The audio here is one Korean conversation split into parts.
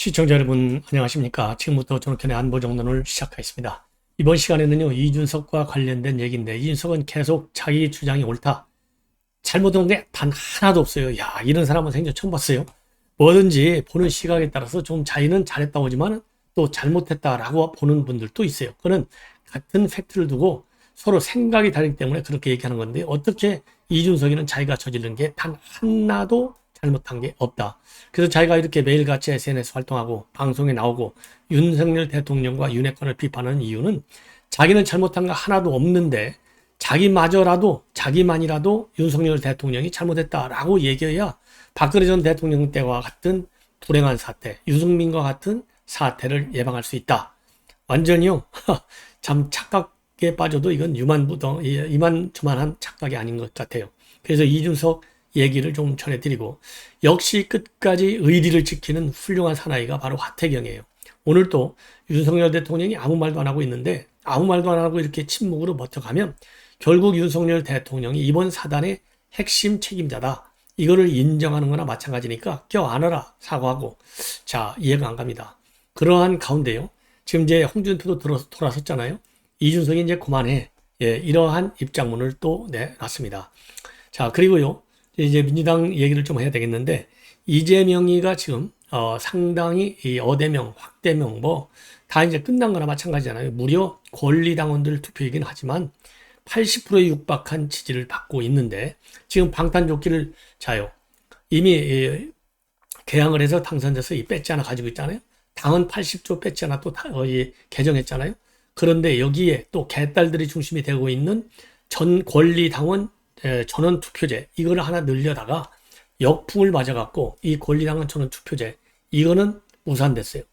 시청자 여러분 안녕하십니까. 지금부터 전국현의 안보정론을 시작하겠습니다. 이번 시간에는요, 이준석과 관련된 얘기인데, 이준석은 계속 자기 주장이 옳다, 잘못한 게 단 하나도 없어요. 야, 이런 사람은 생전 처음 봤어요. 뭐든지 보는 시각에 따라서 좀 자기는 잘했다고 하지만 또 잘못했다라고 보는 분들도 있어요. 그는 같은 팩트를 두고 서로 생각이 다르기 때문에 그렇게 얘기하는 건데, 어떻게 이준석이는 자기가 저지른 게 단 하나도 잘못한 게 없다. 그래서 자기가 이렇게 매일같이 SNS 활동하고 방송에 나오고 윤석열 대통령과 윤핵관을 비판하는 이유는, 자기는 잘못한 거 하나도 없는데 자기만이라도 윤석열 대통령이 잘못했다라고 얘기해야 박근혜 전 대통령 때와 같은 불행한 사태, 유승민과 같은 사태를 예방할 수 있다. 완전히요, 참 착각에 빠져도 이건 이만저만한 착각이 아닌 것 같아요. 그래서 이준석 얘기를 좀 전해드리고, 역시 끝까지 의리를 지키는 훌륭한 사나이가 바로 하태경이에요. 오늘 또 윤석열 대통령이 아무 말도 안 하고 있는데, 아무 말도 안 하고 이렇게 침묵으로 버텨가면 결국 윤석열 대통령이 이번 사단의 핵심 책임자다, 이거를 인정하는 거나 마찬가지니까 껴안아라, 사과하고. 자, 이해가 안 갑니다. 그러한 가운데요, 지금 이제 홍준표도 돌아섰잖아요. 이준석이 이제 그만해, 이러한 입장문을 또 내놨습니다. 자, 그리고요, 이제 민주당 얘기를 좀 해야 되겠는데, 이재명이가 지금 상당히 이 어대명, 확대명 뭐 다 이제 끝난 거나 마찬가지잖아요. 무려 권리당원들 투표이긴 하지만 80%에 육박한 지지를 받고 있는데, 지금 방탄조끼를 자요. 이미 개항을 해서 당선돼서 이 배지 하나 가지고 있잖아요. 당은 80조 배지 하나 또 개정했잖아요. 그런데 여기에 또 개딸들이 중심이 되고 있는 전 권리당원 전원 투표제, 이거를 하나 늘려다가 역풍을 맞아갖고 이 권리당원 전원 투표제, 이거는 무산됐어요.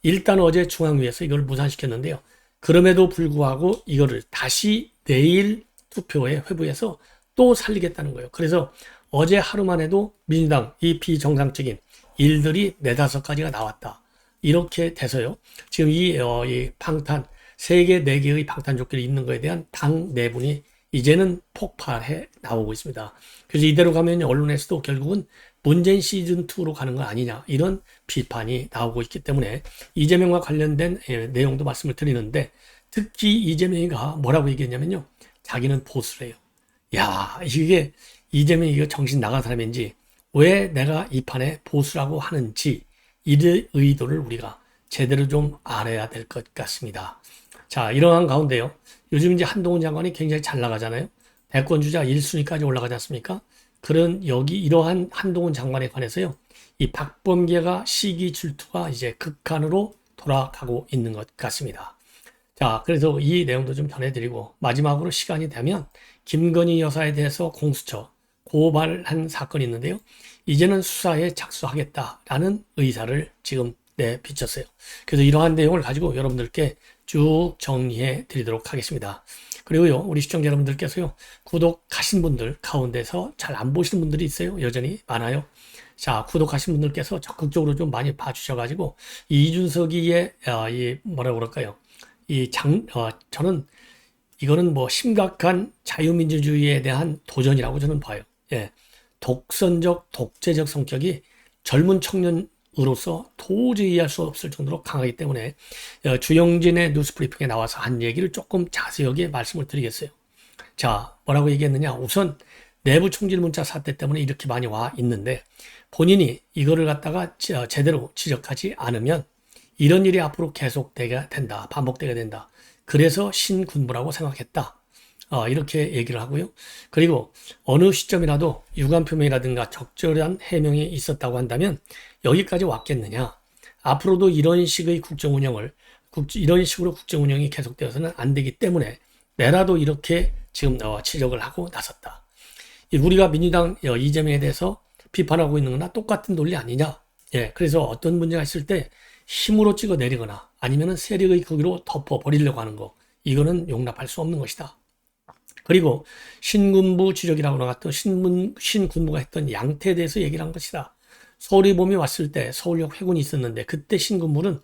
일단 어제 중앙위에서 이걸 무산시켰는데요. 그럼에도 불구하고 이거를 다시 내일 투표에 회부해서 또 살리겠다는 거예요. 그래서 어제 하루만 해도 민주당 이 비정상적인 일들이 4-5가지가 나왔다, 이렇게 돼서요, 지금 이 방탄 3개, 4개의 방탄조끼를 입는 거에 대한 당 내분이 이제는 폭발해 나오고 있습니다. 그래서 이대로 가면 언론에서도 결국은 문재인 시즌2로 가는 거 아니냐, 이런 비판이 나오고 있기 때문에 이재명과 관련된 내용도 말씀을 드리는데, 특히 이재명이가 뭐라고 얘기했냐면요, 자기는 보수래요. 야, 이게 이재명이 이거 정신 나간 사람인지, 왜 내가 이 판에 보수라고 하는지, 이 의도를 우리가 제대로 좀 알아야 될 것 같습니다. 자, 이러한 가운데요, 요즘 이제 한동훈 장관이 굉장히 잘 나가잖아요. 대권 주자 1순위까지 올라가지 않습니까? 그런 이러한 한동훈 장관에 관해서요, 이 박범계가 시기 질투가 이제 극한으로 돌아가고 있는 것 같습니다. 자, 그래서 이 내용도 좀 전해드리고, 마지막으로 시간이 되면 김건희 여사에 대해서 공수처 고발한 사건이 있는데요, 이제는 수사에 착수하겠다라는 의사를 지금 내비쳤어요. 그래서 이러한 내용을 가지고 여러분들께 쭉 정리해 드리도록 하겠습니다. 그리고요, 우리 시청자 여러분들께서요, 구독하신 분들 가운데서 잘 안 보시는 분들이 있어요. 여전히 많아요. 자, 구독하신 분들께서 적극적으로 좀 많이 봐주셔가지고, 이준석이의 뭐라고 그럴까요? 저는 이거는 뭐 심각한 자유민주주의에 대한 도전이라고 저는 봐요. 독선적, 독재적 성격이 젊은 청년으로서 도저히 이해할 수 없을 정도로 강하기 때문에 주영진의 뉴스브리핑에 나와서 한 얘기를 조금 자세하게 말씀을 드리겠어요. 자, 뭐라고 얘기했느냐? 우선 내부 총질 문자 사태 때문에 이렇게 많이 와 있는데, 본인이 이거를 갖다가 제대로 지적하지 않으면 이런 일이 앞으로 계속되게 된다, 반복되게 된다. 그래서 신군부라고 생각했다, 이렇게 얘기를 하고요. 그리고 어느 시점이라도 유감 표명이라든가 적절한 해명이 있었다고 한다면 여기까지 왔겠느냐. 앞으로도 이런 식으로 국정 운영이 계속되어서는 안 되기 때문에 내라도 이렇게 지금 지적을 하고 나섰다. 우리가 민주당 이재명에 대해서 비판하고 있는 거나 똑같은 논리 아니냐. 그래서 어떤 문제가 있을 때 힘으로 찍어 내리거나 아니면은 세력의 거기로 덮어 버리려고 하는 거, 이거는 용납할 수 없는 것이다. 그리고 신군부 지적이라고 나갔던 신군부가 했던 양태에 대해서 얘기를 한 것이다. 서울이봄이 왔을 때 서울역 회군이 있었는데, 그때 신군부는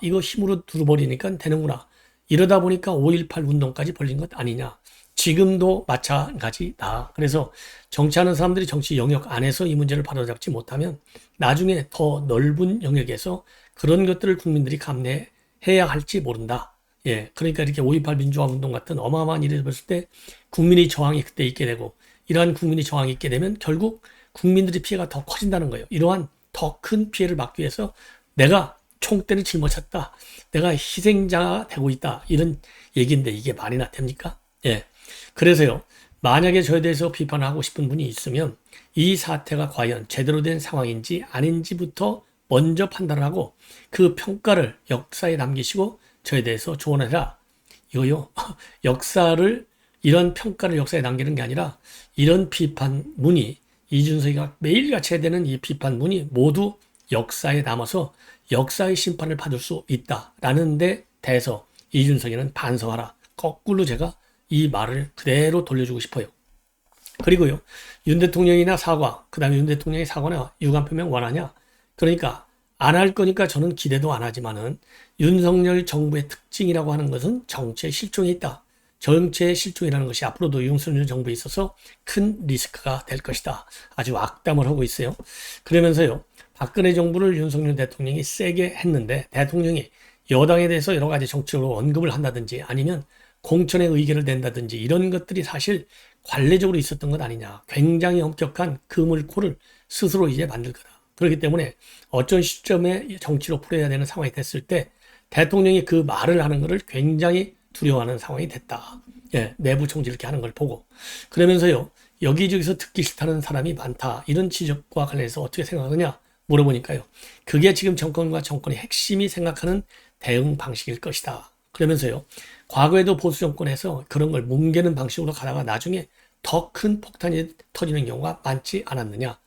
이거 힘으로 두루버리니까 되는구나, 이러다 보니까 5.18 운동까지 벌린 것 아니냐. 지금도 마찬가지다. 그래서 정치하는 사람들이 정치 영역 안에서 이 문제를 바로잡지 못하면 나중에 더 넓은 영역에서 그런 것들을 국민들이 감내해야 할지 모른다. 예, 그러니까 이렇게 5.18 민주화 운동 같은 어마어마한 일이 벌었을 때 국민의 저항이 그때 있게 되고, 이러한 국민의 저항이 있게 되면 결국 국민들의 피해가 더 커진다는 거예요. 이러한 더 큰 피해를 막기 위해서 내가 총대를 짊어졌다, 내가 희생자가 되고 있다, 이런 얘기인데 이게 말이나 됩니까? 예. 그래서요, 만약에 저에 대해서 비판하고 싶은 분이 있으면 이 사태가 과연 제대로 된 상황인지 아닌지부터 먼저 판단을 하고 그 평가를 역사에 남기시고 저에 대해서 조언해라. 이거요, 역사를, 이런 평가를 역사에 남기는 게 아니라 이런 비판문이, 이준석이가 매일같이 해야 되는 이 비판문이 모두 역사에 남아서 역사의 심판을 받을 수 있다라는 데 대해서 이준석이는 반성하라. 거꾸로 제가 이 말을 그대로 돌려주고 싶어요. 그리고요, 윤 대통령이나 사과, 그 다음에 윤 대통령의 사과나 유감 표명 원하냐? 그러니까 안 할 거니까 저는 기대도 안 하지만은 윤석열 정부의 특징이라고 하는 것은 정치의 실종이 있다. 정치의 실종이라는 것이 앞으로도 윤석열 정부에 있어서 큰 리스크가 될 것이다. 아주 악담을 하고 있어요. 그러면서요, 박근혜 정부를 윤석열 대통령이 세게 했는데 대통령이 여당에 대해서 여러 가지 정치적으로 언급을 한다든지 아니면 공천에 의견을 낸다든지 이런 것들이 사실 관례적으로 있었던 것 아니냐. 굉장히 엄격한 그물코를 스스로 이제 만들 거다. 그렇기 때문에 어떤 시점에 정치로 풀어야 되는 상황이 됐을 때 대통령이 그 말을 하는 것을 굉장히 두려워하는 상황이 됐다. 예, 내부 총질 이렇게 하는 걸 보고. 그러면서요, 여기저기서 듣기 싫다는 사람이 많다. 이런 지적과 관련해서 어떻게 생각하느냐 물어보니까요, 그게 지금 정권과 정권의 핵심이 생각하는 대응 방식일 것이다. 그러면서요, 과거에도 보수 정권에서 그런 걸 뭉개는 방식으로 가다가 나중에 더 큰 폭탄이 터지는 경우가 많지 않았느냐.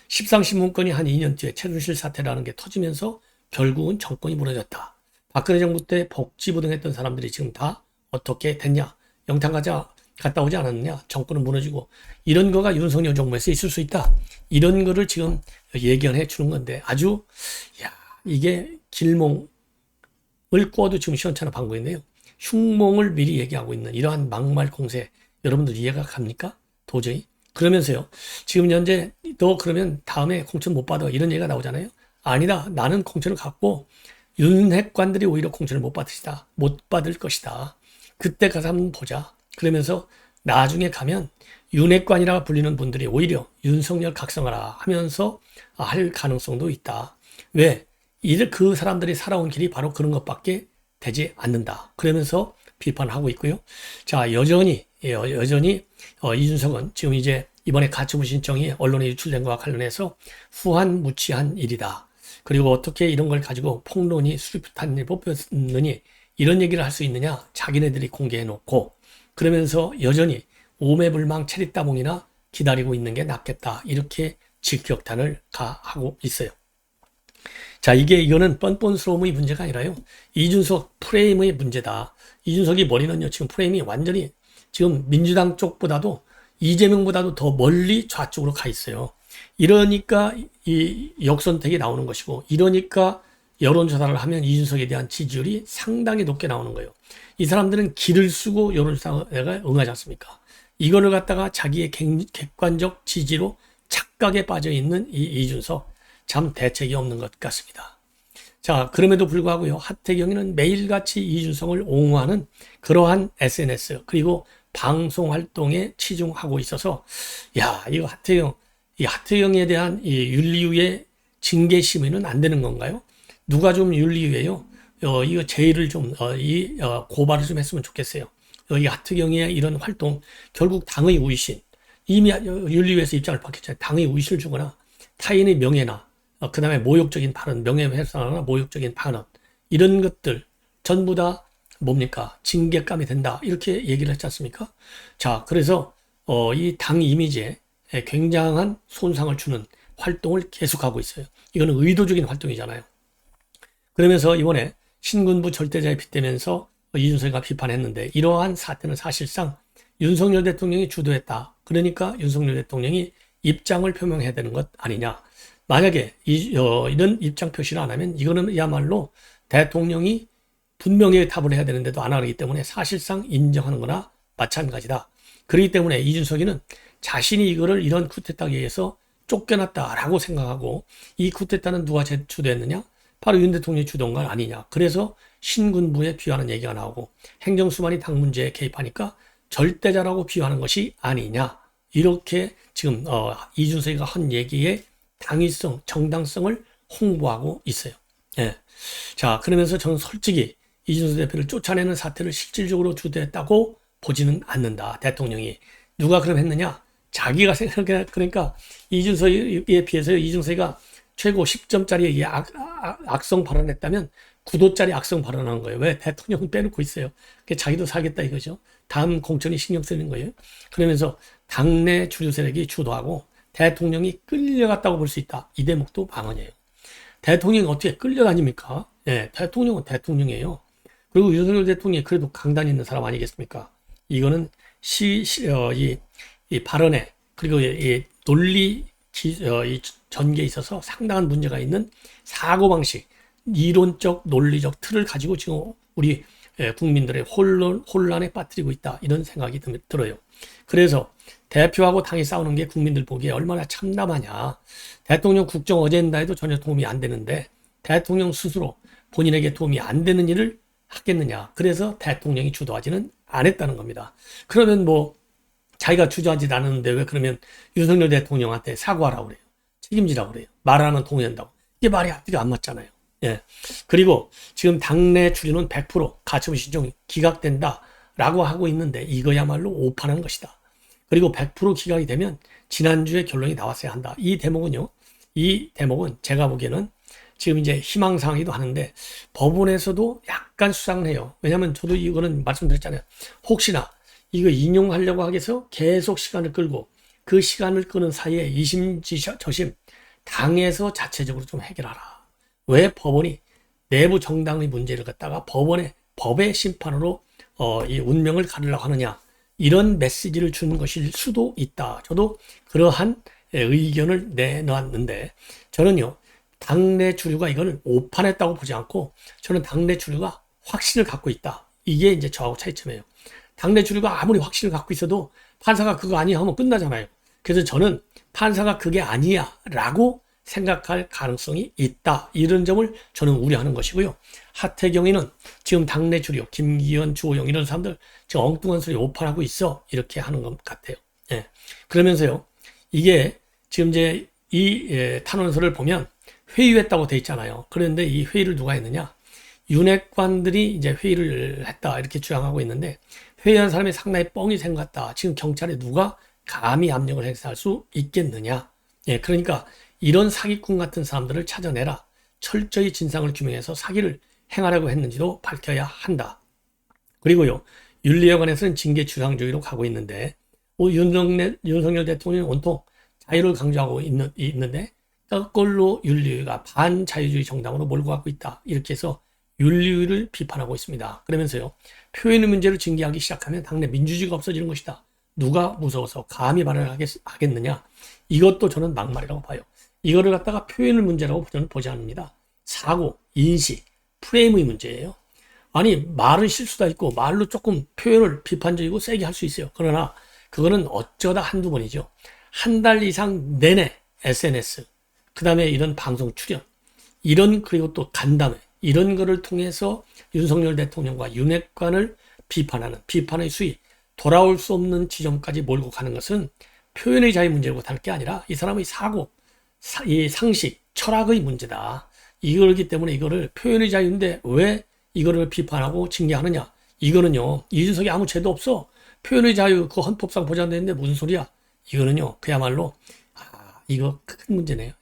십상신문건이 한 2년 뒤에 최순실 사태라는 게 터지면서 결국은 정권이 무너졌다. 박근혜 정부 때 복지부 등 했던 사람들이 지금 다 어떻게 됐냐. 영탄 갔다 오지 않았느냐. 정권은 무너지고, 이런 거가 윤석열 정부에서 있을 수 있다. 이런 거를 지금 예견해 주는 건데 아주, 이게 길몽을 꿔도 지금 시원찮은 방법인데요. 흉몽을 미리 얘기하고 있는 이러한 막말 공세, 여러분들 이해가 갑니까? 도저히. 그러면서요, 지금 현재 너 그러면 다음에 공천 못 받아, 이런 얘기가 나오잖아요. 아니다. 나는 공천을 갖고 윤핵관들이 오히려 공천을 못 받을 것이다. 그때 가서 한번 보자. 그러면서 나중에 가면 윤핵관이라 불리는 분들이 오히려 윤석열 각성하라 하면서 할 가능성도 있다. 왜? 그 사람들이 살아온 길이 바로 그런 것밖에 되지 않는다. 그러면서 비판하고 있고요. 자, 여전히 이준석은 지금 이제 이번에 가처분 신청이 언론에 유출된 것과 관련해서 후한무치한 일이다. 그리고 어떻게 이런 걸 가지고 폭론이 수립탄이 뽑혔느니 이런 얘기를 할 수 있느냐. 자기네들이 공개해놓고, 그러면서 여전히 오매불망 체리따봉이나 기다리고 있는 게 낫겠다. 이렇게 직격탄을 가하고 있어요. 자, 이거는 뻔뻔스러움의 문제가 아니라요, 이준석 프레임의 문제다. 이준석이 머리는요, 지금 프레임이 완전히 지금 민주당 쪽보다도 이재명보다도 더 멀리 좌쪽으로 가 있어요. 이러니까 이 역선택이 나오는 것이고, 이러니까 여론조사를 하면 이준석에 대한 지지율이 상당히 높게 나오는 거예요. 이 사람들은 기를 쓰고 여론조사에 응하지 않습니까? 이거를 갖다가 자기의 객관적 지지로 착각에 빠져 있는 이 이준석, 참 대책이 없는 것 같습니다. 자, 그럼에도 불구하고요, 하태경이는 매일같이 이준석을 옹호하는 그러한 SNS 그리고 방송 활동에 치중하고 있어서, 이거 하태경에 대한 이 윤리위의 징계 심의는 안 되는 건가요? 누가 좀 윤리위에요, 이거 제의를 좀, 고발을 좀 했으면 좋겠어요. 이 하태경의 이런 활동, 결국 당의 우위신, 이미 윤리위에서 입장을 밝혔잖아요. 당의 우위신을 주거나 타인의 명예나 그 다음에 모욕적인 발언, 명예훼손이나 모욕적인 발언, 이런 것들 전부 다 뭡니까? 징계감이 된다. 이렇게 얘기를 했지 않습니까? 자, 그래서 이 당 이미지에 굉장한 손상을 주는 활동을 계속하고 있어요. 이거는 의도적인 활동이잖아요. 그러면서 이번에 신군부 절대자에 빗대면서 이준석이가 비판했는데, 이러한 사태는 사실상 윤석열 대통령이 주도했다. 그러니까 윤석열 대통령이 입장을 표명해야 되는 것 아니냐. 만약에 이런 입장 표시를 안 하면 이거는야말로 대통령이 분명히 답을 해야 되는데도 안 하기 때문에 사실상 인정하는 거나 마찬가지다. 그렇기 때문에 이준석이는 자신이 이거를 이런 쿠데타에 의해서 쫓겨났다라고 생각하고, 이 쿠데타는 누가 주도했느냐? 바로 윤 대통령이 주도한 건 아니냐. 그래서 신군부에 비유하는 얘기가 나오고 행정수반이 당 문제에 개입하니까 절대자라고 비유하는 것이 아니냐. 이렇게 지금 이준석이가 한 얘기의 당위성, 정당성을 홍보하고 있어요. 예. 자, 그러면서 저는 솔직히 이준석 대표를 쫓아내는 사태를 실질적으로 주도했다고 보지는 않는다. 대통령이. 누가 그럼 했느냐? 자기가 생각해. 그러니까 이준석에 비해서 이준석이가 최고 10점짜리 악성 발언했다면 9도짜리 악성 발언한 거예요. 왜? 대통령은 빼놓고 있어요. 자기도 살겠다 이거죠. 다음 공천이 신경 쓰는 거예요. 그러면서 당내 주류 세력이 주도하고 대통령이 끌려갔다고 볼 수 있다. 이 대목도 망언이에요. 대통령이 어떻게 끌려다닙니까? 예, 대통령은 대통령이에요. 그리고 윤석열 대통령이 그래도 강단 있는 사람 아니겠습니까? 이거는 이 발언에 그리고 이 논리 이 전개에 있어서 상당한 문제가 있는 사고방식, 이론적, 논리적 틀을 가지고 지금 우리 국민들의 혼란에 빠뜨리고 있다. 이런 생각이 들어요. 그래서 대표하고 당이 싸우는 게 국민들 보기에 얼마나 참담하냐. 대통령 국정 어제 한다 해도 전혀 도움이 안 되는데 대통령 스스로 본인에게 도움이 안 되는 일을 하겠느냐. 그래서 대통령이 주도하지는 않았다는 겁니다. 그러면 뭐 자기가 주저하지 않았는데 왜 그러면 윤석열 대통령한테 사과하라고 그래요. 책임지라고 그래요. 말하면 동의한다고. 이게 말이 앞뒤가 안 맞잖아요. 예. 그리고 지금 당내 주류는 100% 가처분 신청이 기각된다라고 하고 있는데 이거야말로 오판한 것이다. 그리고 100% 기각이 되면 지난주에 결론이 나왔어야 한다. 이 대목은 제가 보기에는 지금 이제 희망사항이기도 하는데 법원에서도 약간 수상을 해요. 왜냐하면 저도 이거는 말씀드렸잖아요. 혹시나 이거 인용하려고 하기 위해서 계속 시간을 끌고 그 시간을 끄는 사이에 이심저심 당에서 자체적으로 좀 해결하라. 왜 법원이 내부 정당의 문제를 갖다가 법의 심판으로 이 운명을 가르려고 하느냐. 이런 메시지를 주는 것일 수도 있다. 저도 그러한 의견을 내놨는데 저는요. 당내 주류가 이걸 오판했다고 보지 않고 저는 당내 주류가 확신을 갖고 있다. 이게 이제 저하고 차이점이에요. 당내 주류가 아무리 확신을 갖고 있어도 판사가 그거 아니야 하면 끝나잖아요. 그래서 저는 판사가 그게 아니야 라고 생각할 가능성이 있다. 이런 점을 저는 우려하는 것이고요. 하태경이는 지금 당내 주류, 김기현, 주호영 이런 사람들 지금 엉뚱한 소리 오판하고 있어. 이렇게 하는 것 같아요. 예. 그러면서요. 이게 지금 이제 이 탄원서를 보면 회의했다고 돼 있잖아요. 그런데 이 회의를 누가 했느냐? 윤핵관들이 이제 회의를 했다. 이렇게 주장하고 있는데 회의한 사람이 상당히 뻥이 생겼다. 지금 경찰에 누가 감히 압력을 행사할 수 있겠느냐? 예, 그러니까 이런 사기꾼 같은 사람들을 찾아내라. 철저히 진상을 규명해서 사기를 행하려고 했는지도 밝혀야 한다. 그리고요, 윤리에 관해서는 징계 주상주의로 가고 있는데, 윤석열 대통령이 온통 자유를 강조하고 있는데, 거꾸로 윤리위가 반자유주의 정당으로 몰고 가고 있다. 이렇게 해서 윤리위를 비판하고 있습니다. 그러면서요, 표현의 문제를 징계하기 시작하면 당내 민주주의가 없어지는 것이다. 누가 무서워서 감히 발언을 하겠느냐? 이것도 저는 막말이라고 봐요. 이거를 갖다가 표현의 문제라고 저는 보지 않습니다. 사고, 인식, 프레임의 문제예요. 아니 말은 실수가 있고 말로 조금 표현을 비판적이고 세게 할 수 있어요. 그러나 그거는 어쩌다 한두 번이죠. 한 달 이상 내내 SNS, 그 다음에 이런 방송 출연, 그리고 또 간담회, 이런 거를 통해서 윤석열 대통령과 윤핵관을 비판하는 비판의 수위, 돌아올 수 없는 지점까지 몰고 가는 것은 표현의 자유 문제고 다를 게 아니라 이 사람의 사고, 이 상식, 철학의 문제다. 이거기 때문에 이거를 표현의 자유인데 왜 이거를 비판하고 징계하느냐. 이거는요, 이준석이 아무 죄도 없어. 표현의 자유, 그 헌법상 보장되는데 무슨 소리야. 이거는요, 그야말로, 이거 큰 문제네요.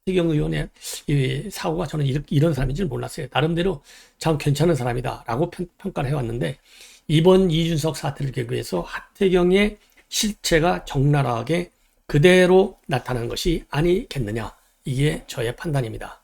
하태경 의원의 이 사고가 저는 이런 사람인 줄 몰랐어요. 나름대로 참 괜찮은 사람이다. 라고 평가를 해왔는데, 이번 이준석 사태를 계기해서 하태경의 실체가 적나라하게 그대로 나타난 것이 아니겠느냐. 이게 저의 판단입니다.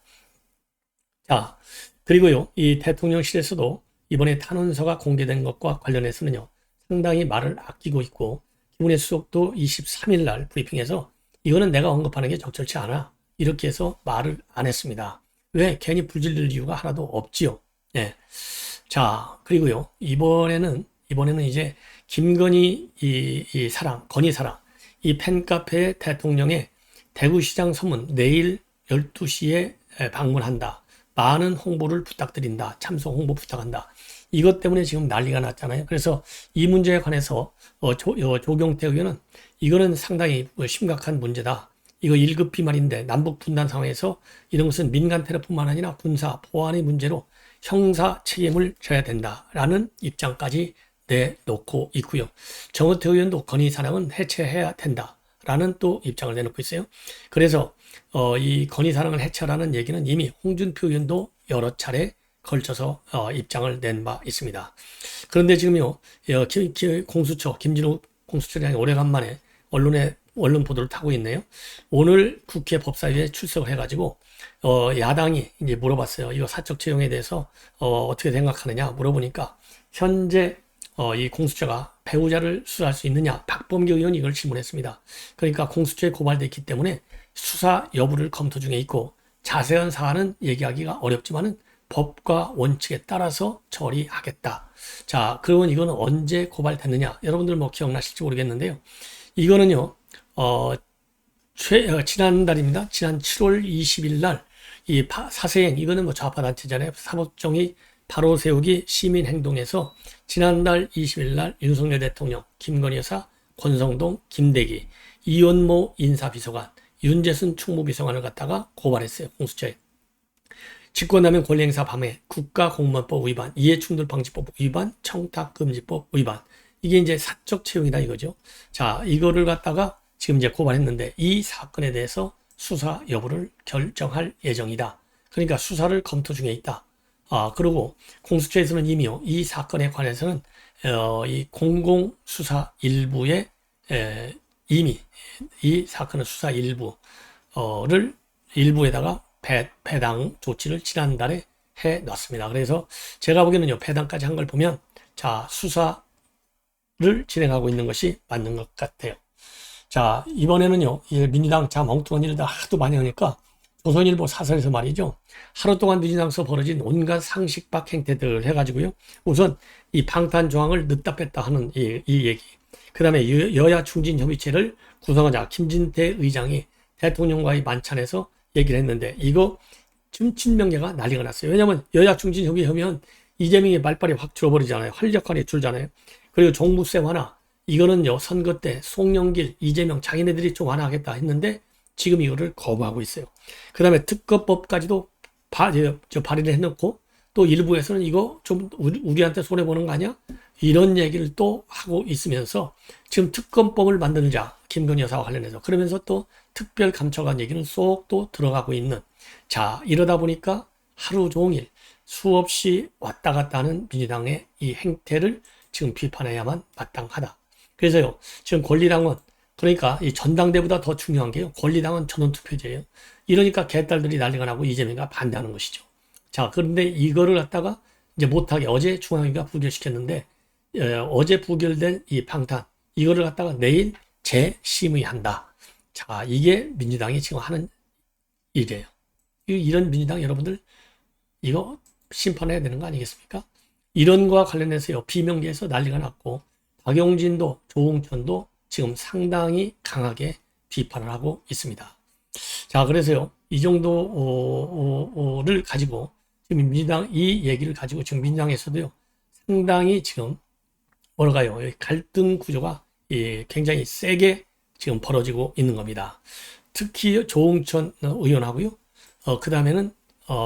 자, 그리고요, 이 대통령실에서도 이번에 탄원서가 공개된 것과 관련해서는요, 상당히 말을 아끼고 있고, 김은혜 수석도 23일 날 브리핑에서 이거는 내가 언급하는 게 적절치 않아. 이렇게 해서 말을 안 했습니다. 왜? 괜히 불질릴 이유가 하나도 없지요. 예. 자, 그리고요, 이번에는 이제 김건희 이 사랑, 건희 사랑, 이 팬카페 대통령의 대구시장 서문 내일 12시에 방문한다. 많은 홍보를 부탁드린다. 참석 홍보 부탁한다. 이것 때문에 지금 난리가 났잖아요. 그래서 이 문제에 관해서 조경태 의원은 이거는 상당히 심각한 문제다. 이거 1급 비말인데 남북 분단 상황에서 이런 것은 민간 테러뿐만 아니라 군사 보안의 문제로 형사 책임을 져야 된다라는 입장까지 내놓고 있고요. 정호태 의원도 건의사랑은 해체해야 된다라는 또 입장을 내놓고 있어요. 그래서 이 건의사랑을 해체하라는 얘기는 이미 홍준표 의원도 여러 차례 걸쳐서 입장을 낸 바 있습니다. 그런데 지금요, 공수처, 김진우 공수처장이 오래간만에 언론 보도를 타고 있네요. 오늘 국회 법사위에 출석을 해가지고 야당이 이제 물어봤어요. 이거 사적 채용에 대해서 어떻게 생각하느냐 물어보니까 현재 이 공수처가 배우자를 수사할 수 있느냐 박범계 의원이 이걸 질문했습니다. 그러니까 공수처에 고발됐기 때문에 수사 여부를 검토 중에 있고 자세한 사안은 얘기하기가 어렵지만은 법과 원칙에 따라서 처리하겠다. 자, 그러면 이거는 언제 고발됐느냐? 여러분들 뭐 기억나실지 모르겠는데요. 이거는요, 지난달입니다. 지난 7월 20일 날, 이 사세행, 이거는 뭐 좌파 단체잖아요. 사법정의 바로 세우기 시민행동에서 지난달 20일 날 윤석열 대통령, 김건희 여사, 권성동, 김대기, 이원모 인사비서관, 윤재순 충무비서관을 갖다가 고발했어요. 공수처에. 직권남용 권리행사 밤에 국가공무원법 위반, 이해충돌방지법 위반, 청탁금지법 위반. 이게 이제 사적 채용이다 이거죠. 자, 이거를 갖다가 지금 이제 고발했는데 이 사건에 대해서 수사 여부를 결정할 예정이다. 그러니까 수사를 검토 중에 있다. 그리고 공수처에서는 이미요, 이 사건에 관해서는 이 공공수사 일부에 이미 이 사건의 수사 일부를 일부에다가 배당 조치를 지난달에 해 놨습니다. 그래서 제가 보기에는요, 배당까지 한 걸 보면 자, 수사를 진행하고 있는 것이 맞는 것 같아요. 자, 이번에는요, 민주당 참 엉뚱한 일을 하도 많이 하니까 조선일보 사설에서 말이죠, 하루 동안 민주당에서 벌어진 온갖 상식 밖 행태들 해가지고요, 우선 이 방탄 조항을 늦다 뺐다 하는 이 얘기, 그 다음에 여야 중진 협의체를 구성하자 김진태 의장이 대통령과의 만찬에서 얘기를 했는데 이거 지금 친명계가 난리가 났어요. 왜냐하면 여야 중진 협의하면 이재명의 말빨이 확 줄어버리잖아요. 활력관이 줄잖아요. 그리고 종부세 완화, 이거는요, 선거 때 송영길, 이재명 자기네들이 좀 완화하겠다 했는데 지금 이거를 거부하고 있어요. 그 다음에 특검법까지도 발의를 해놓고 또 일부에서는 이거 좀 우리한테 손해보는 거 아니야? 이런 얘기를 또 하고 있으면서 지금 특검법을 만들자, 김건희 여사와 관련해서. 그러면서 또 특별감찰관 얘기는 쏙 또 들어가고 있는. 자, 이러다 보니까 하루 종일 수없이 왔다 갔다 하는 민주당의 이 행태를 지금 비판해야만 마땅하다. 그래서요, 지금 권리당원, 그러니까 이 전당대보다 더 중요한 게요, 권리당원 전원투표제예요. 이러니까 개딸들이 난리가 나고 이재명이 반대하는 것이죠. 자, 그런데 이거를 갖다가 이제 못하게 어제 중앙위가 부결시켰는데, 어제 부결된 이 방탄, 이거를 갖다가 내일 재심의한다. 자, 이게 민주당이 지금 하는 일이에요. 이런 민주당 여러분들, 이거 심판해야 되는 거 아니겠습니까? 이런 거와 관련해서요, 비명계에서 난리가 났고, 박용진도 조홍천도 지금 상당히 강하게 비판을 하고 있습니다. 자, 그래서요, 이 정도를 가지고 지금 민주당 이 얘기를 가지고 지금 민주당에서도요, 상당히 지금 뭐랄까요, 갈등 구조가 굉장히 세게 지금 벌어지고 있는 겁니다. 특히 조홍천 의원하고요, 그 다음에는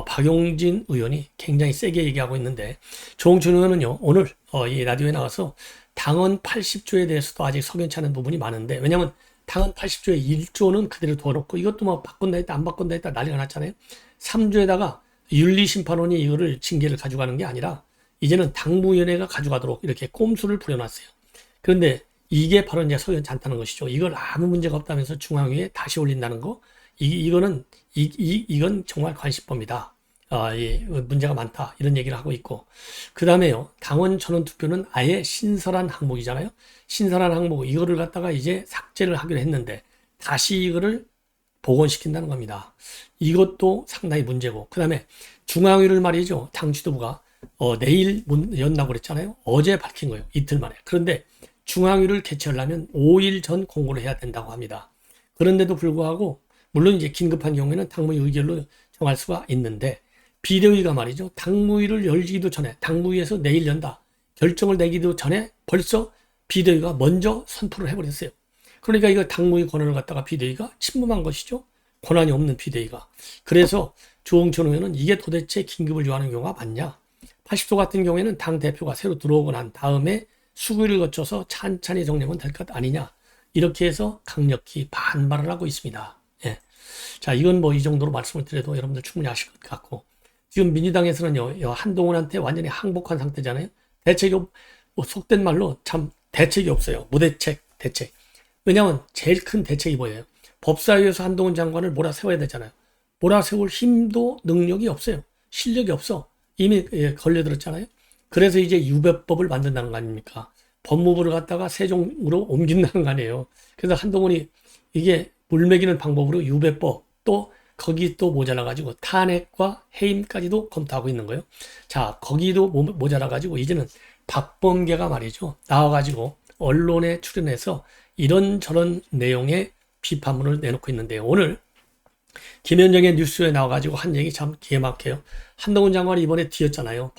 박용진 의원이 굉장히 세게 얘기하고 있는데, 조홍천 의원은요, 오늘 이 라디오에 나와서 당헌 80조에 대해서도 아직 석연치 않은 부분이 많은데, 왜냐면 당헌 80조에 1조는 그대로 둬놓고 이것도 뭐 바꾼다 했다 안 바꾼다 했다 난리가 났잖아요. 3조에다가 윤리심판원이 이거를 징계를 가져가는 게 아니라 이제는 당무위원회가 가져가도록 이렇게 꼼수를 부려놨어요. 그런데 이게 바로 이제 석연치 않다는 것이죠. 이걸 아무 문제가 없다면서 중앙위에 다시 올린다는 거, 이건 정말 관심법이다. 문제가 많다. 이런 얘기를 하고 있고. 그 다음에요, 당원 전원투표는 아예 신설한 항목이잖아요. 신설한 항목, 이거를 갖다가 이제 삭제를 하기로 했는데, 다시 이거를 복원시킨다는 겁니다. 이것도 상당히 문제고. 그 다음에 중앙위를 말이죠, 당 지도부가, 내일 연다고 그랬잖아요. 어제 밝힌 거예요. 이틀 만에. 그런데 중앙위를 개최하려면 5일 전 공고를 해야 된다고 합니다. 그런데도 불구하고, 물론 이제 긴급한 경우에는 당무위 의결로 정할 수가 있는데, 비대위가 말이죠. 당무위를 열기도 전에, 당무위에서 내일 연다. 결정을 내기도 전에 벌써 비대위가 먼저 선포를 해버렸어요. 그러니까 이거 당무위 권한을 갖다가 비대위가 침범한 것이죠. 권한이 없는 비대위가. 그래서 조응천 의원은 이게 도대체 긴급을 요하는 경우가 많냐. 80도 같은 경우에는 당대표가 새로 들어오고 난 다음에 수구를 거쳐서 찬찬히 정리하면 될 것 아니냐. 이렇게 해서 강력히 반발을 하고 있습니다. 예. 자, 이건 뭐 이 정도로 말씀을 드려도 여러분들 충분히 아실 것 같고, 지금 민주당에서는요, 한동훈한테 완전히 항복한 상태잖아요. 대책이, 뭐 속된 말로 참 대책이 없어요. 무대책, 대책. 왜냐하면 제일 큰 대책이 뭐예요? 법사위에서 한동훈 장관을 몰아세워야 되잖아요. 몰아세울 힘도 능력이 없어요. 실력이 없어. 이미 걸려들었잖아요. 그래서 이제 유배법을 만든다는 거 아닙니까? 법무부를 갖다가 세종으로 옮긴다는 거 아니에요. 그래서 한동훈이 이게 물매기는 방법으로 유배법, 또 거기 또 모자라가지고 탄핵과 해임까지도 검토하고 있는 거예요. 자, 거기도 모자라가지고 이제는 박범계가 말이죠. 나와가지고 언론에 출연해서 이런저런 내용의 비판문을 내놓고 있는데요. 오늘 김현정의 뉴스에 나와가지고 한 얘기 참 기가 막혀요. 한동훈 장관이 이번에 뒤였잖아요.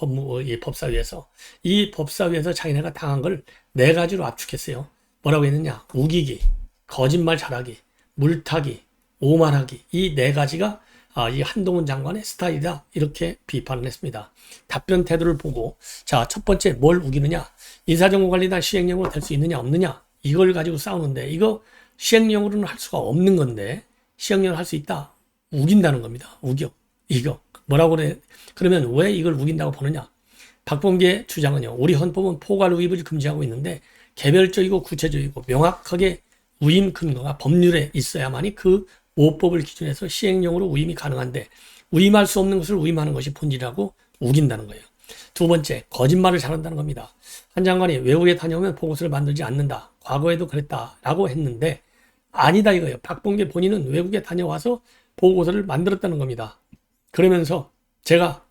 법사위에서. 이 법사위에서 자기네가 당한 걸 네 가지로 압축했어요. 뭐라고 했느냐? 우기기, 거짓말 잘하기, 물타기, 오만하기. 이 네 가지가 이 한동훈 장관의 스타일이다. 이렇게 비판을 했습니다. 답변 태도를 보고, 자, 첫 번째 뭘 우기느냐? 인사정보관리단 시행령으로 될 수 있느냐 없느냐? 이걸 가지고 싸우는데, 이거 시행령으로는 할 수가 없는 건데 시행령을 할 수 있다. 우긴다는 겁니다. 우겨. 이거. 뭐라고 그래? 그러면 왜 이걸 우긴다고 보느냐? 박범계 주장은요. 우리 헌법은 포괄 우입을 금지하고 있는데 개별적이고 구체적이고 명확하게 우임 근거가 법률에 있어야만이 그 5법을 기준해서 시행령으로 우임이 가능한데 우임할 수 없는 것을 우임하는 것이 본질이라고 우긴다는 거예요. 두 번째, 거짓말을 잘한다는 겁니다. 한 장관이 외국에 다녀오면 보고서를 만들지 않는다. 과거에도 그랬다라고 했는데 아니다 이거예요. 박범계 본인은 외국에 다녀와서 보고서를 만들었다는 겁니다. 그러면서 제가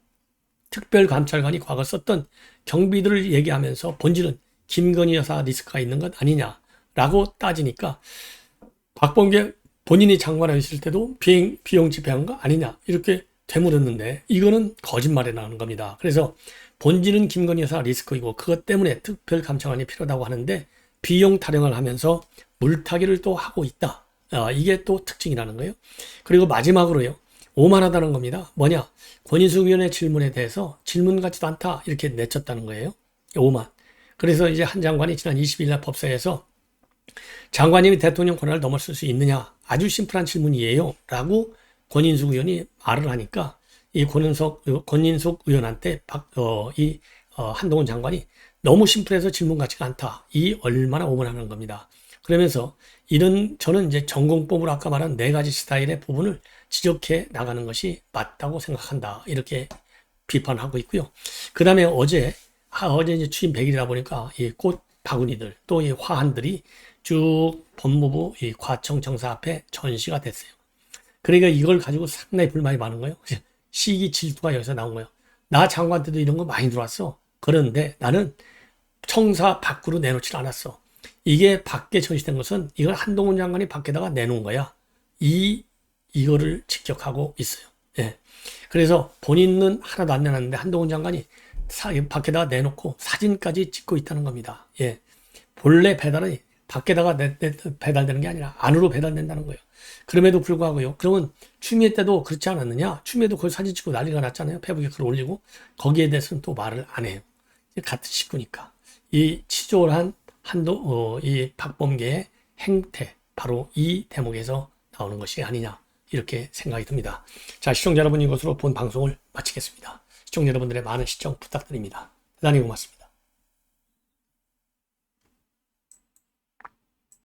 특별감찰관이 과거 썼던 경비들을 얘기하면서 본질은 김건희 여사 리스크가 있는 것 아니냐라고 따지니까 박범계 본인이 장관에 있을 때도 비용 집행한 거 아니냐 이렇게 되물었는데 이거는 거짓말에 나오는 겁니다. 그래서 본질은 김건희 여사 리스크이고 그것 때문에 특별감찰관이 필요하다고 하는데 비용 타령을 하면서 물타기를 또 하고 있다. 이게 또 특징이라는 거예요. 그리고 마지막으로요. 오만하다는 겁니다. 뭐냐? 권인숙 의원의 질문에 대해서 질문 같지도 않다. 이렇게 내쳤다는 거예요. 오만. 그래서 이제 한 장관이 지난 20일 날 법사에서 장관님이 대통령 권한을 넘어설 수 있느냐? 아주 심플한 질문이에요. 라고 권인숙 의원이 말을 하니까 이 권인숙 의원한테 한동훈 장관이 너무 심플해서 질문 같지가 않다. 이 얼마나 오만하는 겁니다. 그러면서 저는 이제 전공법으로 아까 말한 네 가지 스타일의 부분을 지적해 나가는 것이 맞다고 생각한다. 이렇게 비판하고 있고요. 그 다음에 어제 이제 취임 100일이다 보니까 이 꽃 바구니들 또 이 화환들이 쭉 법무부 이 과청 청사 앞에 전시가 됐어요. 그러니까 이걸 가지고 상당히 불만이 많은 거예요. 시기 질투가 여기서 나온 거예요. 나 장관 때도 이런 거 많이 들어왔어. 그런데 나는 청사 밖으로 내놓질 않았어. 이게 밖에 전시된 것은 이걸 한동훈 장관이 밖에다가 내놓은 거야. 이거를 직격하고 있어요. 예. 그래서 본인은 하나도 안 내놨는데 한동훈 장관이 밖에다가 내놓고 사진까지 찍고 있다는 겁니다. 예. 본래 배달이 밖에다가 배달되는 게 아니라 안으로 배달된다는 거예요. 그럼에도 불구하고요. 그러면 추미애 때도 그렇지 않았느냐? 추미애도 거기 사진 찍고 난리가 났잖아요. 페북에 글 올리고. 거기에 대해서는 또 말을 안 해요. 같은 식구니까. 이 치졸한 이 박범계의 행태, 바로 이 대목에서 나오는 것이 아니냐. 이렇게 생각이 듭니다. 자, 시청자 여러분, 이것으로 본 방송을 마치겠습니다. 시청자 여러분들의 많은 시청 부탁드립니다. 대단히 고맙습니다.